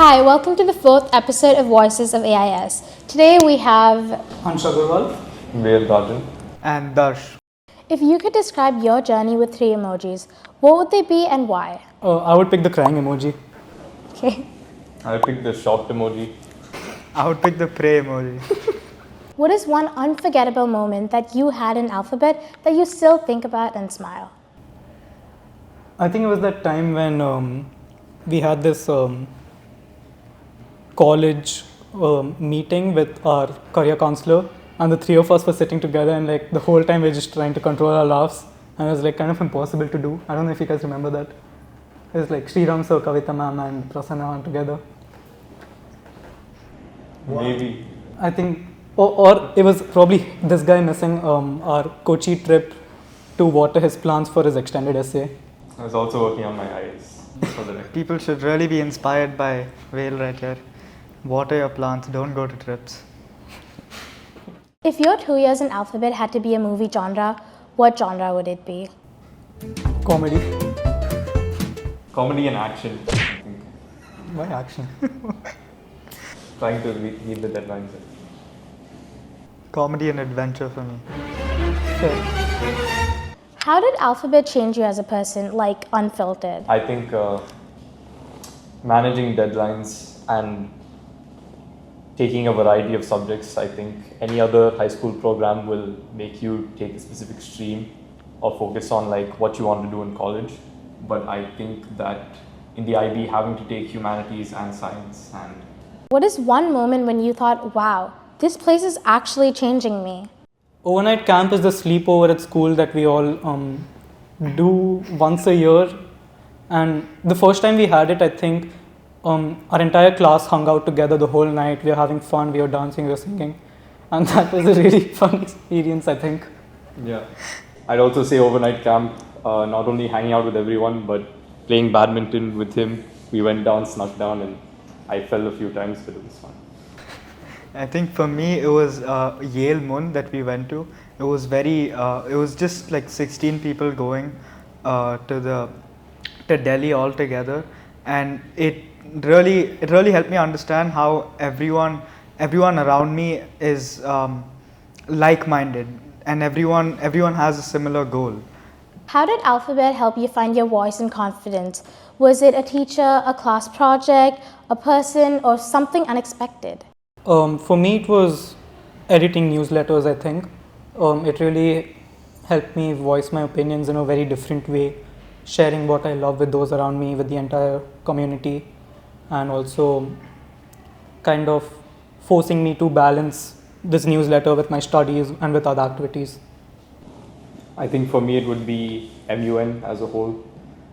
Hi, welcome to the fourth episode of Voices of AIS. Today we have Ansh Agarwal, Vel Rajan, and Darsh. If you could describe your journey with 3 emojis, what would they be and why? I would pick the crying emoji. Okay. I picked the shocked emoji. I would pick the pray emoji. What is one unforgettable moment that you had in Alphabet that you still think about and smile? I think it was that time when we had this college meeting with our career counselor, and the three of us were sitting together, and like the whole time we were just trying to control our laughs, and it was like kind of impossible to do. I don't know if you guys remember that. It was like Sriram sir, Kavita ma'am, and Prasanna ma'am together. Maybe. I think, or it was probably this guy missing our Kochi trip to water his plants for his extended essay. I was also working on my eyes for the next. People should really be inspired by Vel Rajan. Water your plants, don't go to trips. If your 2 years in Alphabet had to be a movie genre, what genre would it be? Comedy. Comedy and action, I think. Why action? Trying to meet the deadlines. Comedy and adventure for me. How did Alphabet change you as a person, like unfiltered? I think managing deadlines and taking a variety of subjects, I think any other high school program will make you take a specific stream or focus on like what you want to do in college. But I think that in the IB, having to take humanities and science and... What is one moment when you thought, wow, this place is actually changing me? Overnight camp is the sleepover at school that we all do once a year. And the first time we had it, I think our entire class hung out together the whole night. We were having fun, we were dancing, we were singing. And that was a really fun experience, I think. Yeah. I'd also say overnight camp, not only hanging out with everyone, but playing badminton with him. We went down, snuck down, and I fell a few times, but it was fun. I think for me it was Yale Moon that we went to. It was it was just like 16 people going to Delhi all together, and it really helped me understand how everyone around me is like-minded, and everyone has a similar goal. How did Alphabet help you find your voice and confidence? Was it a teacher, a class project, a person, or something unexpected? For me, it was editing newsletters, I think. It really helped me voice my opinions in a very different way, sharing what I love with those around me, with the entire community, and also kind of forcing me to balance this newsletter with my studies and with other activities. I think for me it would be MUN as a whole.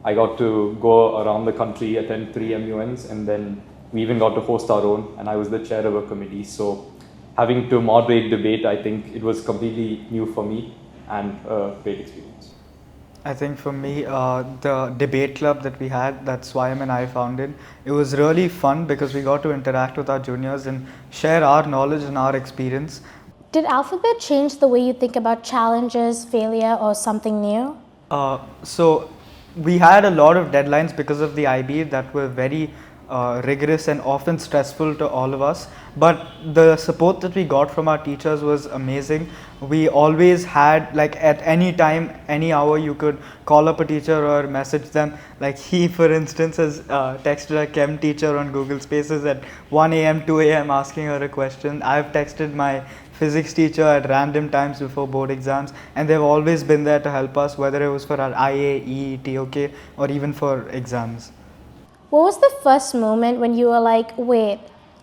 I got to go around the country, attend 3 MUNs, and then we even got to host our own, and I was the chair of a committee. So having to moderate debate, I think it was completely new for me and a great experience. I think for me, the debate club that we had, that Swayam and I founded, it was really fun because we got to interact with our juniors and share our knowledge and our experience. Did Alphabet change the way you think about challenges, failure, or something new? So we had a lot of deadlines because of the IB that were very rigorous and often stressful to all of us, but the support that we got from our teachers was amazing. We always had, like, at any time, any hour, you could call up a teacher or message them. Like he, for instance, has texted a chem teacher on Google Spaces at 1 a.m., 2 a.m. asking her a question. I've texted my physics teacher at random times before board exams, and they've always been there to help us, whether it was for our IA, EE, TOK, or even for exams. What was the first moment when you were like, wait,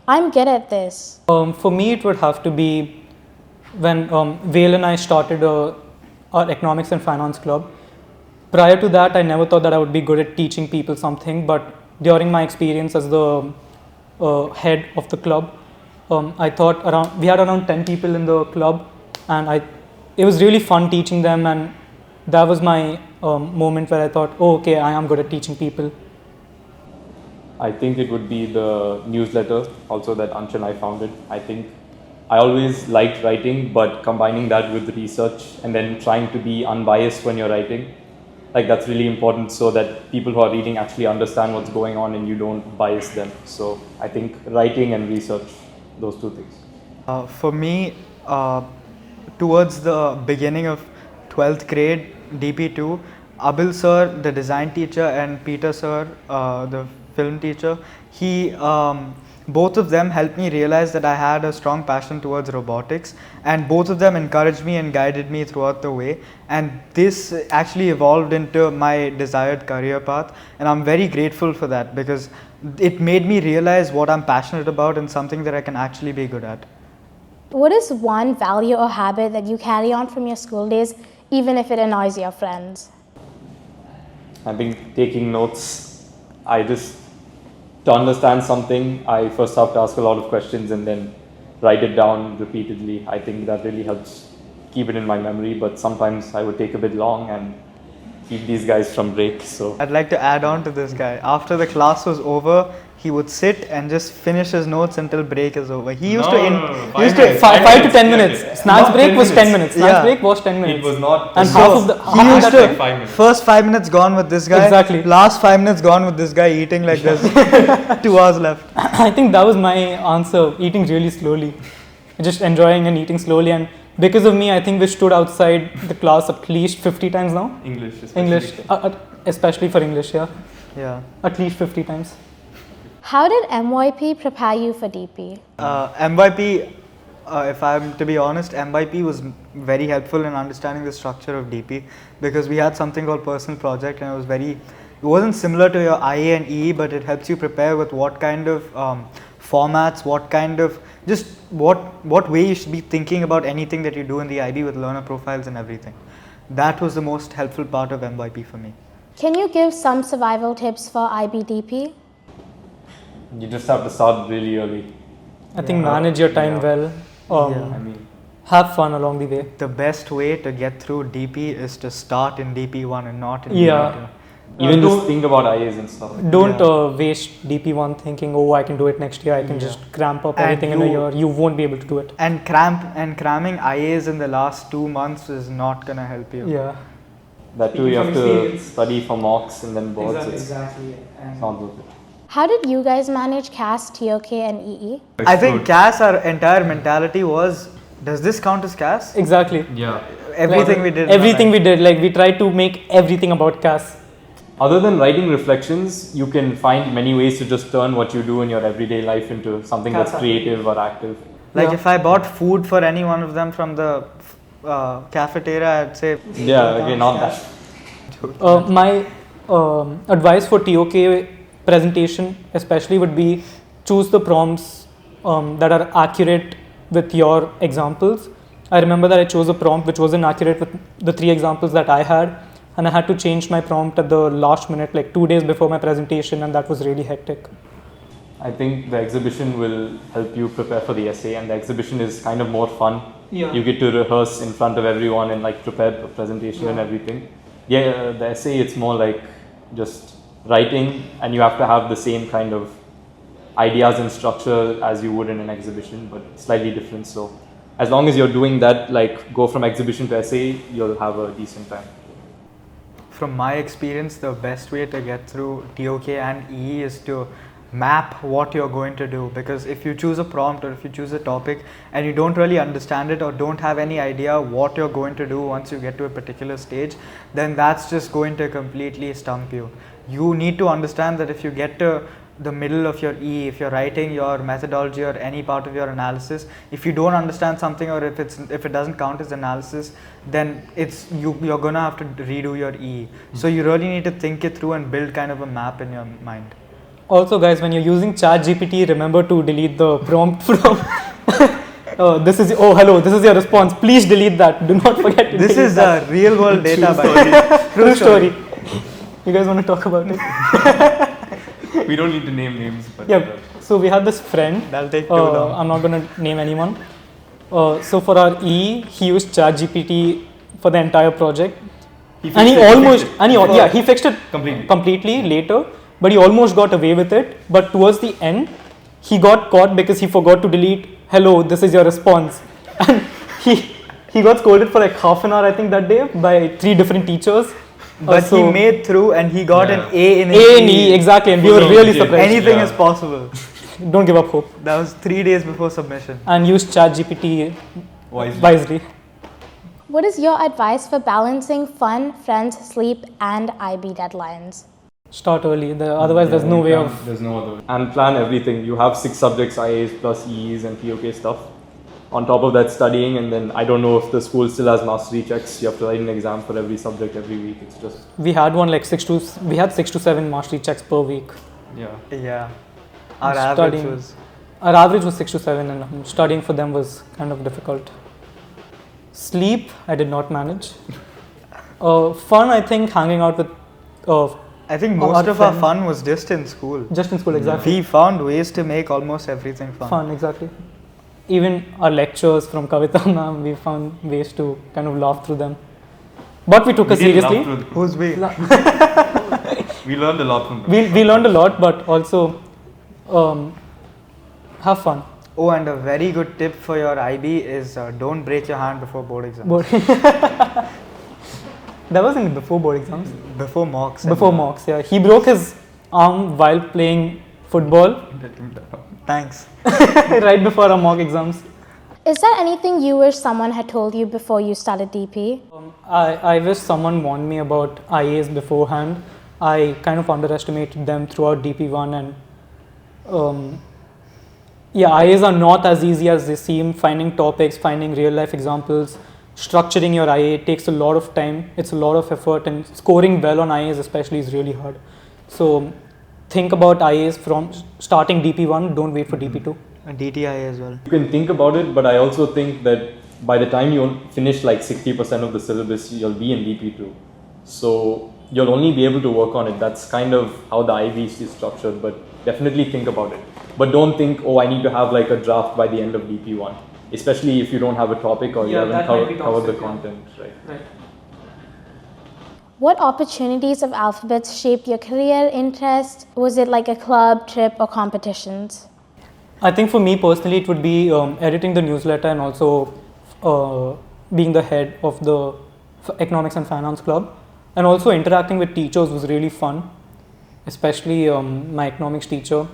I'm good at this? For me, it would have to be when Vel and I started our economics and finance club. Prior to that, I never thought that I would be good at teaching people something, but during my experience as the head of the club, I thought we had around 10 people in the club, and it was really fun teaching them, and that was my moment where I thought, oh, okay, I am good at teaching people. I think it would be the newsletter also that Ansh and I founded. I think I always liked writing, but combining that with research and then trying to be unbiased when you're writing, like that's really important so that people who are reading actually understand what's going on and you don't bias them. So I think writing and research, those two things. For me, towards the beginning of 12th grade, DP2, Abil sir, the design teacher, and Peter sir, the film teacher, both of them helped me realize that I had a strong passion towards robotics, and both of them encouraged me and guided me throughout the way, and this actually evolved into my desired career path, and I'm very grateful for that because it made me realize what I'm passionate about and something that I can actually be good at. What is one value or habit that you carry on from your school days, even if it annoys your friends? I think taking notes, to understand something, I first have to ask a lot of questions and then write it down repeatedly. I think that really helps keep it in my memory, but sometimes I would take a bit long and keep these guys from break. So I'd like to add on to this guy. After the class was over, he would sit and just finish his notes until break is over. He used to 5 to 10 minutes. Snacks break was 10 minutes. Snacks Yeah. break was 10 minutes. it was not. And So half of the he half used of to that 5 minutes. first 5 minutes gone with this guy. Exactly. Last 5 minutes gone with this guy eating like this. 2 hours left. I think that was my answer, eating really slowly. Just enjoying and eating slowly, and because of me, I think we stood outside the class at least 50 times now. English, especially. English, especially for English, yeah. Yeah. At least 50 times. How did MYP prepare you for DP? MYP, if I'm to be honest, MYP was very helpful in understanding the structure of DP because we had something called personal project, and it wasn't similar to your IA and EE, but it helps you prepare with what kind of formats, what way you should be thinking about anything that you do in the IB with learner profiles and everything. That was the most helpful part of MYP for me. Can you give some survival tips for IBDP? You just have to start really early. I think manage your time Yeah. well. Yeah. I mean, Have fun along the way. The best way to get through DP is to start in DP1 and not in Yeah. DP2. even don't- just think about IAs and stuff. Don't Yeah. Waste DP1 thinking, oh, I can do it next year. I can Yeah. just cramp up And everything in a you- year. You won't be able to do it. And cramming IAs in the last 2 months is not gonna help you. Yeah. That too, you have Speaking to from experience. study for mocks and then boards. It's And not worth it. How did you guys manage CAS, TOK, and EE? I think CAS, our entire mentality was, does this count as CAS? Exactly. Yeah. Everything we did. Everything we did, like we tried to make everything about CAS. Other than writing reflections, you can find many ways to just turn what you do in your everyday life into something that's creative or active. Like Yeah. if I bought food for any one of them from the cafeteria, I'd say, Yeah, again, not that. My advice for TOK presentation especially would be choose the prompts that are accurate with your examples. I remember that I chose a prompt which wasn't accurate with the 3 examples that I had, and I had to change my prompt at the last minute, like 2 days before my presentation, and that was really hectic. I think the exhibition will help you prepare for the essay, and the exhibition is kind of more fun. Yeah. You get to rehearse in front of everyone and like prepare a presentation and everything. Yeah, the essay, it's more like just writing, and you have to have the same kind of ideas and structure as you would in an exhibition, but slightly different. So as long as you're doing that, like go from exhibition to essay, you'll have a decent time. from my experience, the best way to get through TOK and EE is to map what you're going to do, because if you choose a prompt or if you choose a topic and you don't really understand it or don't have any idea what you're going to do once you get to a particular stage, then that's just going to completely stump you. You need to understand that if you get to the middle of your E, if you're writing your methodology or any part of your analysis, if you don't understand something or if it doesn't count as analysis, then you're gonna have to redo your E. So you really need to think it through and build kind of a map in your mind. Also, guys, when you're using ChatGPT, remember to delete the prompt from hello, this is your response. Please delete that. Do not forget to This delete is that. a real world data by the way. True story. You guys want to talk about it? We don't need to name names, but Yeah. So we had this friend. That'll take too long. I'm not going to name anyone. So for our E, he used ChatGPT for the entire project. He fixed it completely later, but he almost got away with it. But towards the end, he got caught because he forgot to delete "Hello, this is your response," and he got scolded for like half an hour, I think, that day by 3 different teachers. But he made through and he got an A in A and E, exactly, and we were really surprised. Anything is possible. Don't give up hope. That was 3 days before submission. And use ChatGPT wisely. What is your advice for balancing fun, friends, sleep, and IB deadlines? Start early. Otherwise, there's no way of. There's no other way. And plan everything. You have 6 subjects, IAs plus EEs and POK stuff. On top of that, studying, and then I don't know if the school still has mastery checks. You have to write an exam for every subject every week. It's just. We had one like 6 to 7 mastery checks per week. Yeah. Our average was 6 to 7, and studying for them was kind of difficult. Sleep, I did not manage. Fun, I think, hanging out with. I think most of our fun was just in school. Just in school, exactly. We found ways to make almost everything fun. Fun, exactly. Even our lectures from Kavita ma'am, we found ways to kind of laugh through them. But we took it seriously. Who's we? We learned a lot from them. We learned a lot, but also have fun. Oh, and a very good tip for your IB is don't break your hand before board exams. That wasn't before board exams. Before mocks. Before mocks, yeah. He broke his arm while playing football. Thanks. Right before our mock exams. Is there anything you wish someone had told you before you started DP? I wish someone warned me about IAs beforehand. I kind of underestimated them throughout DP1, and IAs are not as easy as they seem. Finding topics, finding real life examples, structuring your IA takes a lot of time. It's a lot of effort, and scoring well on IAs especially is really hard. So think about IAs from starting DP1, don't wait for DP2. And DTIA as well. You can think about it, but I also think that by the time you finish like 60% of the syllabus, you'll be in DP2. So you'll only be able to work on it. That's kind of how the IB is structured, but definitely think about it. But don't think, I need to have like a draft by the end of DP1, especially if you don't have a topic or you haven't covered the content. Right. What opportunities of Alphabets shaped your career interest? Was it like a club, trip, or competitions? I think for me personally, it would be editing the newsletter and also being the head of the Economics and Finance Club. And also interacting with teachers was really fun, especially my economics teacher.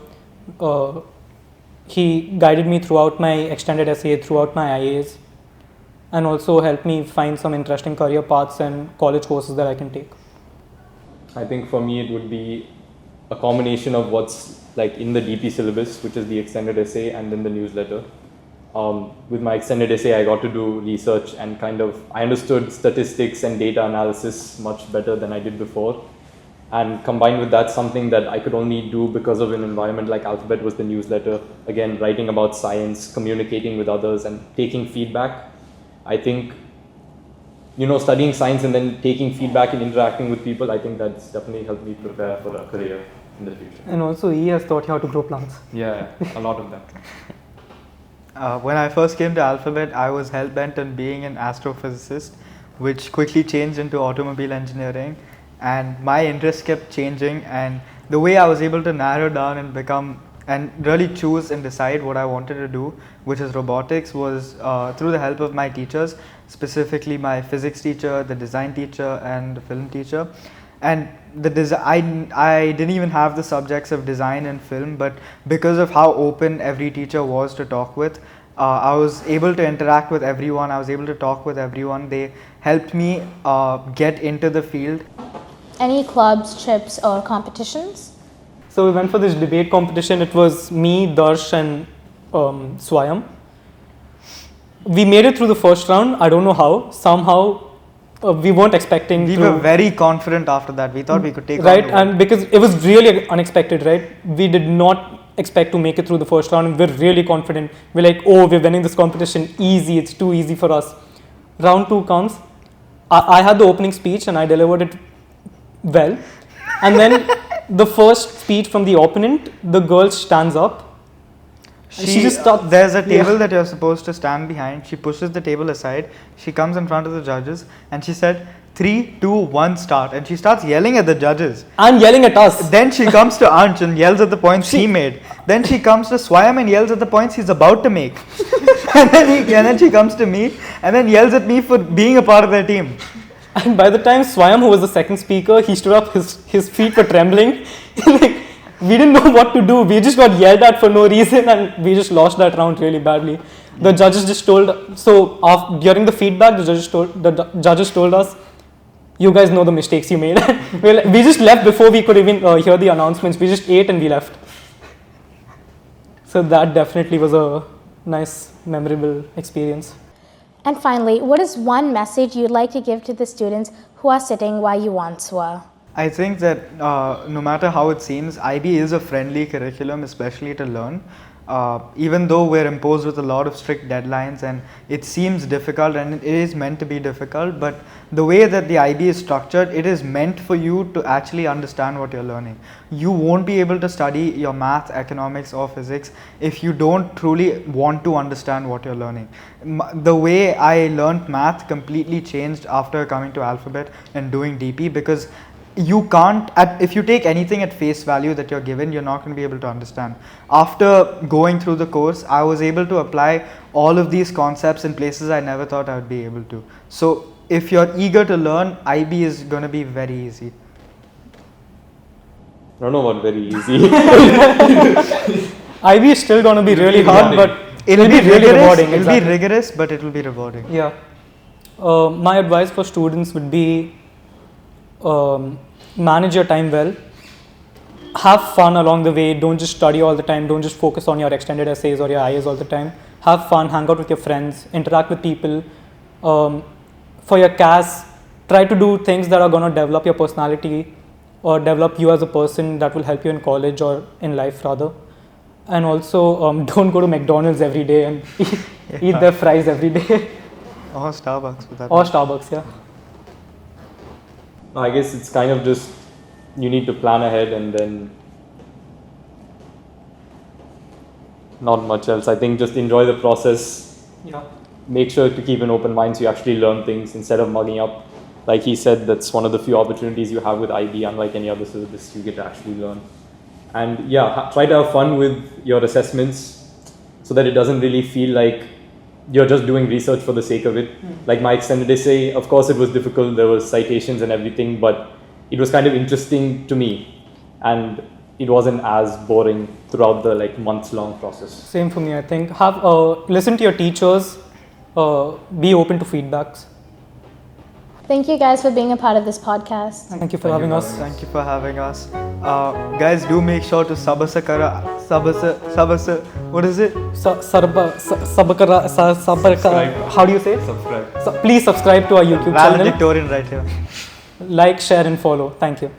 He guided me throughout my extended essay, throughout my IAs, and also helped me find some interesting career paths and college courses that I can take. I think for me it would be a combination of what's like in the DP syllabus, which is the extended essay, and then the newsletter. With my extended essay, I got to do research and I understood statistics and data analysis much better than I did before. And combined with that, something that I could only do because of an environment like Alphabet was the newsletter. Again, writing about science, communicating with others, and taking feedback. I think, studying science and then taking feedback and interacting with people, I think that's definitely helped me prepare for a career in the future. And also, he has taught you how to grow plants. Yeah, a lot of that. When I first came to Alphabet, I was hell-bent on being an astrophysicist, which quickly changed into automobile engineering. And my interest kept changing, and the way I was able to narrow down and really choose and decide what I wanted to do, which is robotics, was through the help of my teachers, specifically my physics teacher, the design teacher, and the film teacher. And I didn't even have the subjects of design and film, but because of how open every teacher was to talk with, I was able to interact with everyone. I was able to talk with everyone. They helped me get into the field. Any clubs, trips, or competitions? So we went for this debate competition. It was me, Darsh, and Swayam. We made it through the first round. I don't know how. Somehow we weren't expecting. We were very confident after that. We thought we could take right, and because it was really unexpected, right? We did not expect to make it through the first round. We're really confident. We're like, we're winning this competition easy. It's too easy for us. Round 2 comes. I had the opening speech and I delivered it well. And then the first speech from the opponent, the girl stands up. She just starts. There's a table that you're supposed to stand behind. She pushes the table aside. She comes in front of the judges and she said, 3, 2, 1, start. And she starts yelling at the judges. And yelling at us. Then she comes to Ansh and yells at the points he made. Then she comes to Swayam and yells at the points he's about to make. and then she comes to me and then yells at me for being a part of their team. And by the time Swayam, who was the second speaker, he stood up, his feet were trembling. Like, we didn't know what to do. We just got yelled at for no reason and we just lost that round really badly. The judges just told, so during the feedback, the judges told us, you guys know the mistakes you made. We just left before we could even hear the announcements. We just ate and we left. So that definitely was a nice, memorable experience. And finally, what is one message you'd like to give to the students who are sitting where you once were? I think that no matter how it seems, IB is a friendly curriculum, especially to learn. Even though we're imposed with a lot of strict deadlines and it seems difficult, and it is meant to be difficult, but the way that the IB is structured, it is meant for you to actually understand what you're learning. You won't be able to study your math, economics or physics if you don't truly want to understand what you're learning. The way I learned math completely changed after coming to Alphabet and doing DP, because you can't, if you take anything at face value that you're given, you're not going to be able to understand. After going through the course, I was able to apply all of these concepts in places I never thought I would be able to. So if you're eager to learn, IB is going to be very easy. I don't know about very easy. IB is still going to be really hard, but It'll be really rigorous, rewarding. It'll Exactly. be rigorous, but it will be rewarding. Yeah. My advice for students would be manage your time well. Have fun along the way. Don't just study all the time. Don't just focus on your extended essays or your IAs all the time. Have fun, hang out with your friends, interact with people. For your CAS, try to do things that are going to develop your personality or develop you as a person, that will help you in college or in life rather. And also don't go to McDonald's every day and eat their fries every day. Or Starbucks. For that Or matter. Starbucks, yeah. I guess it's kind of just, you need to plan ahead and then not much else. I think just enjoy the process. Yeah. Make sure to keep an open mind so you actually learn things instead of mugging up. Like he said, that's one of the few opportunities you have with IB. Unlike any other syllabus, you get to actually learn. And yeah, try to have fun with your assessments so that it doesn't really feel like you're just doing research for the sake of it. Like my extended essay, of course it was difficult, there was citations and everything, but it was kind of interesting to me and it wasn't as boring throughout the months long process. Same for me, I think. Have listen to your teachers, be open to feedbacks. Thank you guys for being a part of this podcast. Thank you for having us. Thank you for having us. Guys, do make sure to what is it? How do you say it? Subscribe. Please subscribe to our YouTube channel. Valedictorian right here. Like, share and follow. Thank you.